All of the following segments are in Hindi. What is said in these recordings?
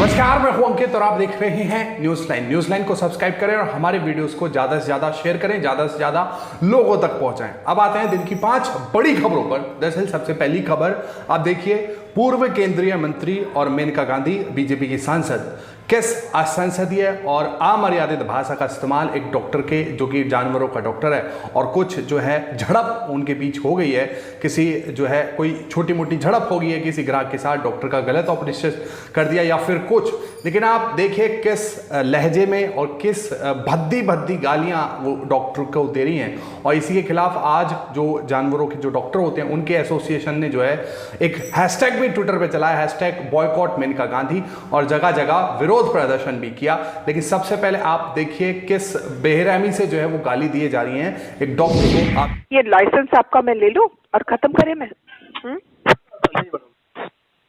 नमस्कार, मैं हूं अंकित और आप देख रहे हैं न्यूज लाइन। न्यूज लाइन को सब्सक्राइब करें और हमारे वीडियोस को ज्यादा से ज्यादा शेयर करें, ज्यादा से ज्यादा लोगों तक पहुंचाएं। अब आते हैं दिन की 5 बड़ी खबरों पर। दरअसल सबसे पहली खबर आप देखिए, पूर्व केंद्रीय मंत्री और मेनका गांधी बीजेपी की सांसद किस असंसदीय और अमर्यादित भाषा का इस्तेमाल एक डॉक्टर के, जो कि जानवरों का डॉक्टर है, और कुछ जो है झड़प उनके बीच हो गई है, किसी जो है कोई छोटी मोटी झड़प हो गई है किसी ग्राहक के साथ, डॉक्टर का गलत ऑपरेशन कर दिया या फिर कुछ। लेकिन आप देखिए किस लहजे में और किस भद्दी भद्दी गालियां वो डॉक्टर को दे रही हैं। और इसी के खिलाफ आज जो जानवरों के जो डॉक्टर होते हैं उनके एसोसिएशन ने जो है एक हैशटैग भी ट्विटर पे चलाया, हैशटैग बॉयकॉट मेनका गांधी, और जगह जगह विरोध प्रदर्शन भी किया। लेकिन सबसे पहले आप देखिए किस बेरहमी से जो है वो गाली दिए जा रही हैं एक डॉक्टर को। आप ये लाइसेंस आपका मैं ले लूं और खत्म करें मैं?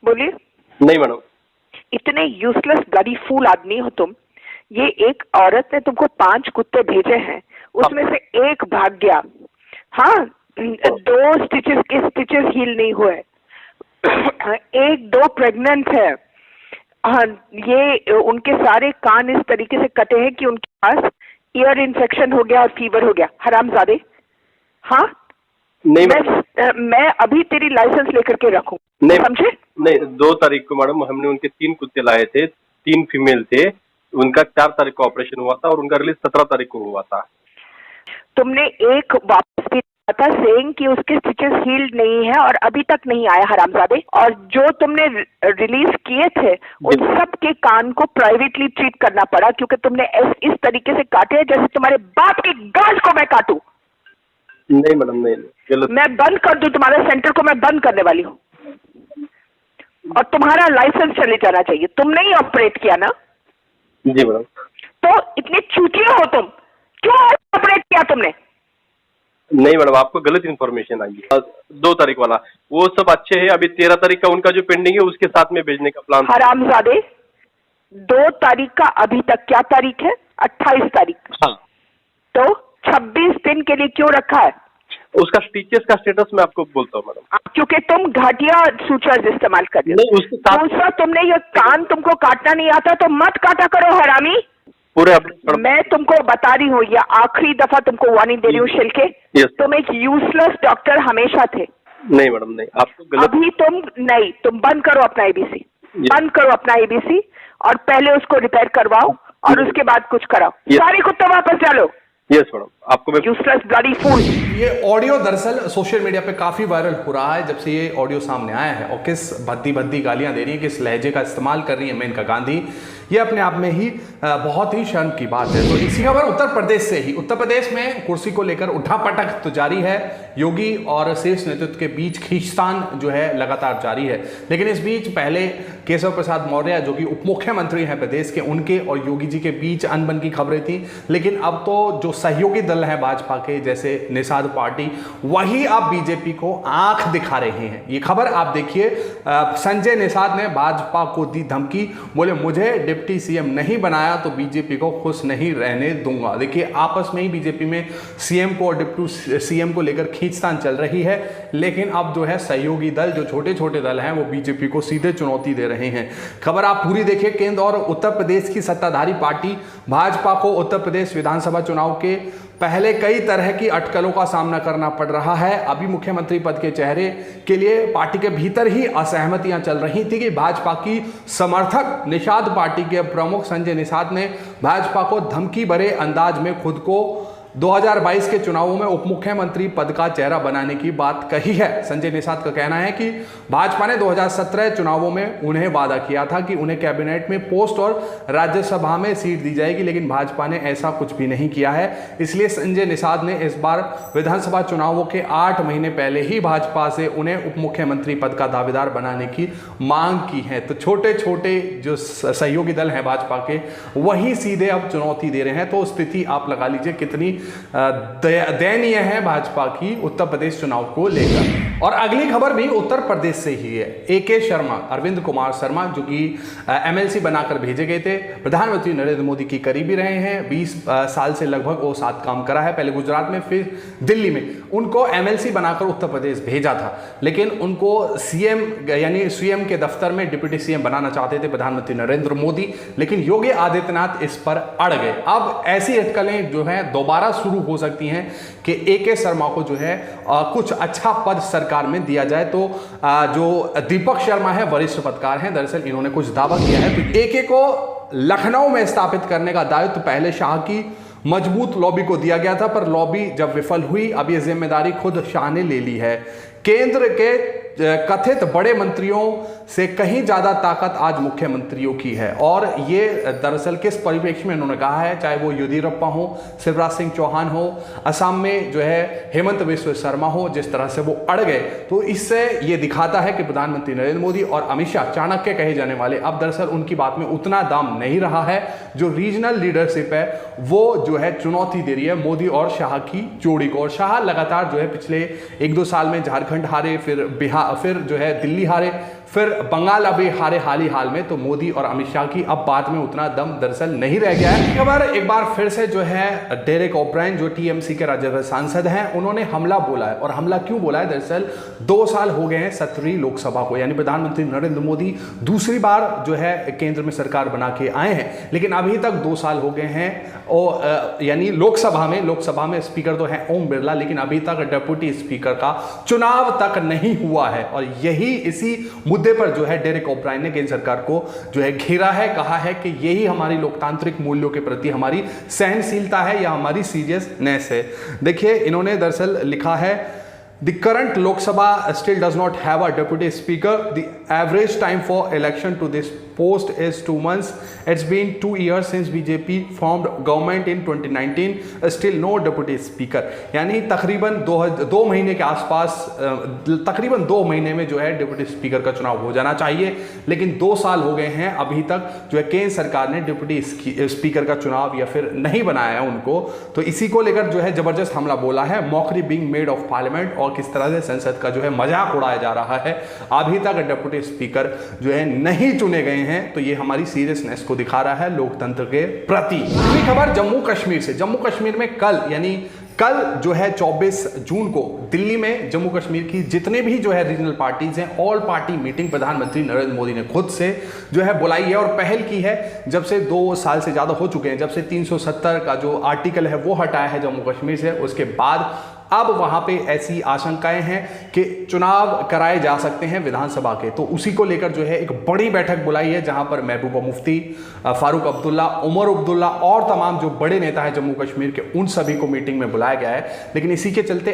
बोलिए। नहीं मैडम। इतने यूजलेस ब्लडी फूल आदमी हो तुम। ये एक औरत ने तुमको 5 कुत्ते भेजे हैं, उसमें से एक भाग गया। हाँ, 2 स्टिचेस के स्टिचेस हील नहीं हुए, 1-2 प्रेग्नेंट है। हाँ, ये उनके सारे कान इस तरीके से कटे हैं कि उनके पास ईयर इन्फेक्शन हो गया और फीवर हो गया। हरामजादे। हाँ नहीं मैं अभी तेरी लाइसेंस लेकर के रखूं, नहीं समझे? नहीं, 2 तारीख को मैडम हमने उनके 3 कुत्ते लाए थे, 3 फीमेल थे। उनका 4 तारीख को ऑपरेशन हुआ था और उनका रिलीज 17 तारीख को हुआ था। तुमने एक वापस भी था सेइंग कि उसके स्टिचेस हील्ड नहीं है और अभी तक नहीं आया, हरामजादे। और जो तुमने रिलीज किए थे उन सब के कान को प्राइवेटली ट्रीट करना पड़ा, क्योंकि तुमने इस तरीके से काटे जैसे तुम्हारे बाप की गांठ को मैं काटूं। नहीं मैडम, नहीं, मैं बंद कर दूं, तुम्हारे सेंटर को मैं बंद करने वाली हूँ और तुम्हारा लाइसेंस चले जाना चाहिए। तुमने ही ऑपरेट किया ना? जी मैडम। तो इतने चूतिया हो तुम, क्यों ऑपरेट किया तुमने? नहीं मैडम, आपको गलत इन्फॉर्मेशन आई है। 2 तारीख वाला वो सब अच्छे है, अभी 13 तारीख का उनका जो पेंडिंग है उसके साथ में भेजने का प्लान। हरामजादे, 2 तारीख का अभी तक क्या तारीख है? 28 तारीख। हाँ। तो 26 दिन के लिए क्यों रखा है? उसका स्टिचेस का स्टेटस मैं आपको बोलता हूँ मैडम। क्योंकि तुम घटिया सूचर्स इस्तेमाल कर रहे हो। नहीं, उसके साथ दूसरा, तुमने ये कान तुमको काटना नहीं आता तो मत काटा करो, हरामी। पूरे मैं तुमको बता रही हूँ, ये आखिरी दफा तुमको वार्निंग दे रही हूँ, शिल्के। तुम एक यूजलेस डॉक्टर हमेशा थे। नहीं मैडम, नहीं, आपको गलत। अभी तुम बंद करो अपना एबीसी, बंद करो अपना एबीसी और पहले उसको रिपेयर करवाओ और उसके बाद कुछ कराओ। सारे कुत्ते वापस डालो। यस मैडम, आपको मैं यूजलेस ब्लडी फूल। ये ऑडियो दरअसल सोशल मीडिया पे काफी वायरल हो रहा है जब से ये ऑडियो सामने आया है, और किस भद्दी भद्दी गालियां दे रही है, किस लहजे का इस्तेमाल कर रही है मेनका गांधी, ये अपने आप में ही बहुत ही शर्म की बात है। तो इसी खबर उत्तर प्रदेश से ही। उत्तर प्रदेश में कुर्सी को लेकर उठापटक तो जारी है, योगी और शीर्ष नेतृत्व के बीच खींचतान जो है लगातार जारी है। लेकिन इस बीच पहले केशव प्रसाद मौर्य जो कि उप मुख्यमंत्री हैं प्रदेश के, उनके और योगी जी के बीच अनबन की खबरें थी। लेकिन अब तो जो सहयोगी दल है भाजपा के, जैसे निषाद पार्टी, वही अब बीजेपी को आंख दिखा रहे हैं। ये खबर आप देखिए, संजय निषाद ने भाजपा को दी धमकी, बोले मुझे डिप्टी सीएम नहीं बनाया तो बीजेपी को खुश नहीं रहने दूंगा। देखिए आपस में ही बीजेपी में सीएम को और डिप्टी सीएम को लेकर खींचतान चल रही है। लेकिन अब जो है सहयोगी दल, जो छोटे छोटे दल हैं, वो बीजेपी को सीधे चुनौती दे रहे हैं। खबर आप पूरी देखिए। केंद्र और उत्तर प्रदेश की सत्ताधारी पार्टी भाजपा को उत्तर प्रदेश विधानसभा चुनाव के पहले कई तरह की अटकलों का सामना करना पड़ रहा है। अभी मुख्यमंत्री पद के चेहरे के लिए पार्टी के भीतर ही असहमतियां चल रही थी कि भाजपा की समर्थक निषाद पार्टी के प्रमुख संजय निषाद ने भाजपा को धमकी भरे अंदाज में खुद को 2022 के चुनावों में उप मुख्यमंत्री पद का चेहरा बनाने की बात कही है। संजय निषाद का कहना है कि भाजपा ने 2017 चुनावों में उन्हें वादा किया था कि उन्हें कैबिनेट में पोस्ट और राज्यसभा में सीट दी जाएगी, लेकिन भाजपा ने ऐसा कुछ भी नहीं किया है। इसलिए संजय निषाद ने इस बार विधानसभा चुनावों के 8 महीने पहले ही भाजपा से उन्हें उप मुख्यमंत्री पद का दावेदार बनाने की मांग की है। तो छोटे छोटे जो सहयोगी दल हैं भाजपा के, वही सीधे अब चुनौती दे रहे हैं। तो स्थिति आप लगा लीजिए कितनी दयनीय है भाजपा की उत्तर प्रदेश चुनाव को लेकर। और अगली खबर भी उत्तर प्रदेश से ही है। AK शर्मा, अरविंद कुमार शर्मा, जो कि MLC बनाकर भेजे गए थे, प्रधानमंत्री नरेंद्र मोदी की करीबी रहे हैं। 20 साल से लगभग वो साथ काम करा है, पहले गुजरात में फिर दिल्ली में। उनको MLC बनाकर उत्तर प्रदेश भेजा था, लेकिन उनको CM यानी CM के दफ्तर में डिप्टी CM बनाना चाहते थे प्रधानमंत्री नरेंद्र मोदी, लेकिन योगी आदित्यनाथ इस पर अड़ गए। अब ऐसी अटकलें जो है दोबारा शुरू हो सकती हैं कि AK शर्मा को जो है कुछ अच्छा पद सरकार में दिया जाए। तो जो दीपक शर्मा है वरिष्ठ पत्रकार हैं, दरअसल इन्होंने कुछ दावा किया है। तो AK को लखनऊ में स्थापित करने का दायित्व पहले शाह की मजबूत लॉबी को दिया गया था, पर लॉबी जब विफल हुई, अब यह जिम्मेदारी खुद शाह ने ले ली है। केंद्र के कथित बड़े मंत्रियों से कहीं ज्यादा ताकत आज मुख्यमंत्रियों की है, और ये दरअसल किस परिप्रेक्ष्य में उन्होंने कहा है, चाहे वो येदियुरप्पा हो, शिवराज सिंह चौहान हो, असम में जो है हेमंत बिस्वा शर्मा हो, जिस तरह से वो अड़ गए, तो इससे ये दिखाता है कि प्रधानमंत्री नरेंद्र मोदी और अमित शाह, चाणक्य कहे जाने वाले, अब दरअसल उनकी बात में उतना दाम नहीं रहा है। जो रीजनल लीडरशिप है वो जो है चुनौती दे रही है मोदी और शाह की जोड़ी को। और शाह लगातार जो है पिछले 1-2 साल में झारखंड हारे, फिर बिहार, फिर जो है दिल्ली हारे, फिर बंगाल अभी हारे हाल ही हाल में। तो मोदी और अमित शाह की अब बात में उतना दम दरअसल नहीं रह गया है। खबर एक बार फिर से जो है डेरेक ओब्रायन, जो TMC के राज्यसभा सांसद हैं, उन्होंने हमला बोला है। और हमला क्यों बोला है, दरअसल 2 साल हो गए हैं 17वीं लोकसभा को, यानी प्रधानमंत्री नरेंद्र मोदी दूसरी बार जो है केंद्र में सरकार बना के आए हैं, लेकिन अभी तक 2 साल हो गए हैं। और यानी लोकसभा में स्पीकर तो है ओम बिरला, लेकिन अभी तक डिप्टी स्पीकर का चुनाव तक नहीं हुआ है। और यही इसी मुद्दे पर जो है डेरेक ओब्रायन ने केंद्र सरकार को जो है घेरा है, कहा है कि यही हमारी लोकतांत्रिक मूल्यों के प्रति हमारी सहनशीलता है या हमारी सीरियसनेस है। देखिए इन्होंने दरअसल लिखा है, The current Lok Sabha still does not have a deputy speaker. The average time for election to this post is 2 months. It's been 2 years since BJP formed government in 2019. Still no deputy speaker. यानी तकरीबन 2 महीने के आसपास, तकरीबन 2 महीने में जो है डिप्टी स्पीकर का चुनाव हो जाना चाहिए, लेकिन 2 साल हो गए हैं, अभी तक जो है केंद्र सरकार ने डिप्टी स्पीकर का चुनाव या फिर नहीं बनाया है उनको। तो इसी को लेकर जो है जबरदस्त हमला बोला है, mockery being made of parliament, और किस तरह से संसद का जो है मजाक उड़ाया जा रहा है। अभी तक डिप्टी स्पीकर जो है नहीं चुने गए हैं, तो ये हमारी सीरियसनेस को दिखा रहा है लोकतंत्र के प्रति। अगली खबर जम्मू कश्मीर से। जम्मू कश्मीर में कल जो है 24 जून को दिल्ली में जम्मू कश्मीर की जितने भी जो है रीजनल पार्टीज हैं, ऑल पार्टी मीटिंग प्रधानमंत्री नरेंद्र मोदी ने खुद से जो है बुलाई है और पहल की है। जब से 2 साल से ज्यादा हो चुके हैं, जब से 370 का जो आर्टिकल है वो हटाया है जम्मू कश्मीर से, उसके बाद अब वहां पे ऐसी आशंकाएं हैं कि चुनाव कराए जा सकते हैं विधानसभा के। तो उसी को लेकर जो है एक बड़ी बैठक बुलाई है, जहां पर महबूबा मुफ्ती, फारूक अब्दुल्ला, उमर अब्दुल्ला और तमाम जो बड़े नेता हैं जम्मू कश्मीर के, उन सभी को मीटिंग में बुलाया गया है। लेकिन इसी के चलते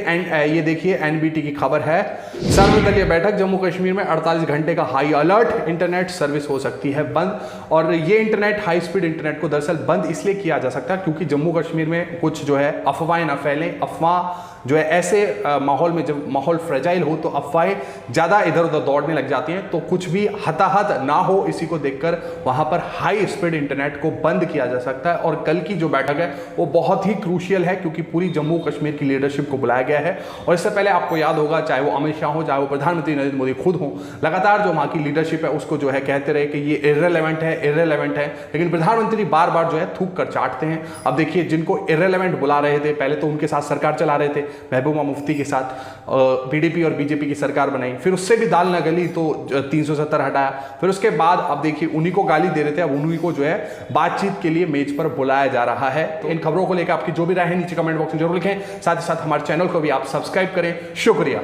ये देखिए NBT की खबर है, सर्वदलीय बैठक जम्मू कश्मीर में 48 घंटे का हाई अलर्ट, इंटरनेट सर्विस हो सकती है बंद। और ये इंटरनेट, हाई स्पीड इंटरनेट को दरअसल बंद इसलिए किया जा सकता है क्योंकि जम्मू कश्मीर में कुछ जो है अफवाहें न फैलें। अफवाह जो है ऐसे माहौल में, जब माहौल फ्रेजाइल हो तो अफवाहें ज़्यादा इधर उधर दौड़ने लग जाती हैं, तो कुछ भी हताहत ना हो इसी को देखकर वहाँ पर हाई स्पीड इंटरनेट को बंद किया जा सकता है। और कल की जो बैठक है वो बहुत ही क्रूशियल है, क्योंकि पूरी जम्मू कश्मीर की लीडरशिप को बुलाया गया है। और इससे पहले आपको याद होगा, चाहे वो अमित शाह हो, चाहे वो प्रधानमंत्री नरेंद्र मोदी खुद हो, लगातार जो वहाँ की लीडरशिप है उसको जो है कहते रहे कि ये इर्रेलेवेंट है, लेकिन प्रधानमंत्री बार बार जो है थूक कर चाटते हैं। अब देखिए, जिनको इर्रेलेवेंट बुला रहे थे, पहले तो उनके साथ सरकार चला रहे थे, महबूबा मुफ्ती के साथ PDP और BJP की सरकार बनाई, फिर उससे भी दाल न गली तो 370 हटाया, फिर उसके बाद अब देखिए उन्हीं को गाली दे रहे थे, अब उन्हीं को जो है बातचीत के लिए मेज पर बुलाया जा रहा है। तो इन खबरों को लेकर आपकी जो भी राय है नीचे कमेंट बॉक्स में जरूर लिखें, साथ ही साथ हमारे चैनल को भी आप सब्सक्राइब करें। शुक्रिया।